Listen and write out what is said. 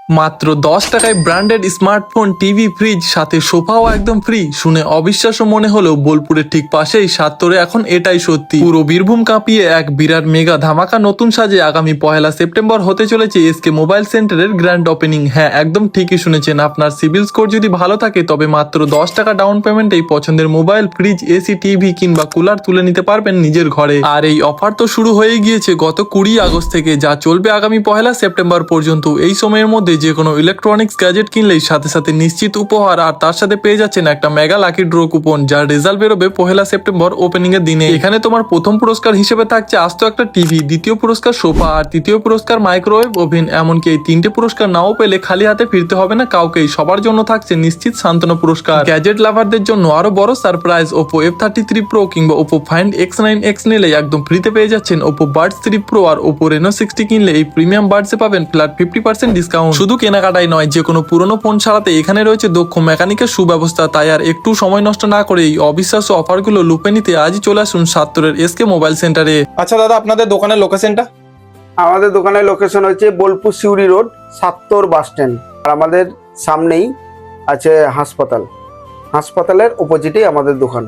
মাত্র ১০ টাকায় branded smartphone, TV, fridge, সাথে সোফাও একদম ফ্রি। শুনে অবিশ্বাস্য মনে হলেও বোলপুরের ঠিক পাশেই সাত্তরে এখন এটাই সত্যি। পুরো বীরভূম কাঁপিয়ে এক বিরাট মেগা ধামাকা নতুন সাজে আগামী ১লা সেপ্টেম্বর হতে চলেছে এসকে মোবাইল সেন্টারের গ্র্যান্ড ওপেনিং। হ্যাঁ, একদম ঠিকই শুনেছেন। আপনার সিভিল স্কোর যদি ভালো থাকে তবে মাত্র ১০ টাকা ডাউন পেমেন্টেই পছন্দের মোবাইল, ফ্রিজ, এসি, টিভি কিংবা কুলার তুলে নিতে পারবেন নিজের ঘরে। আর এই অফার তো শুরু হয়ে গিয়েছে গত ২০ আগস্ট থেকে, যা চলবে আগামী ১লা সেপ্টেম্বর পর্যন্ত। এই সময়ের মধ্যে যে কোনো ইলেকট্রনিক্স গ্যাজেট কিনলেই সাথে সাথে নিশ্চিত উপহার, আর তার সাথে পেয়ে যাচ্ছেন একটা মেগা লাকি ড্র কুপন, যার রেজাল্ট বেরোবে ১লা সেপ্টেম্বর ওপেনিং এর দিনে। এখানে তোমার প্রথম পুরস্কার হিসেবে থাকছে আস্ত একটা টিভি, দ্বিতীয় পুরস্কার সোফা, আর তৃতীয় পুরস্কার মাইক্রোওয়েভ ওভেন। এমনকি এই তিনটে পুরস্কার নাও পেলে খালি হাতে ফিরতে হবে না কাউকেই। সবার জন্য থাকছে নিশ্চিত সান্ত্বনা পুরস্কার। গ্যাজেট লাভারদের জন্য আরো বড় সারপ্রাইজ, ওপো F33 Pro কিংবা ওপো ফাইন্ড X9X নিলে একদম ফ্রিতে পেয়ে যাচ্ছেন ওপো বাডস 3 Pro, আর ওপো রেনো 60 কিনলে এই প্রিমিয়াম বাডসে পাবেন ফ্ল্যাট 50% ডিসকাউন্ট। শুধু কেনাকাটাই নয়, যে কোনো পুরনো ফোন ছাড়াতে এখানে রয়েছে দক্ষ মেকানিকের সুব্যবস্থা। তাই আর একটু সময় নষ্ট না করে এই অবিশ্বাস্য অফারগুলো লুপে নিতে আজই চলে আসুন সাত্তরের এসকে মোবাইল সেন্টারে। আচ্ছা দাদা, আপনাদের দোকানের লোকেশনটা? আমাদের দোকানের লোকেশন হচ্ছে বোলপুর সিউড়ি রোড, সাত্তর বাস স্ট্যান্ড। আর আমাদের সামনেই আছে হাসপাতাল, হাসপাতালের অপোজিটেই আমাদের দোকান।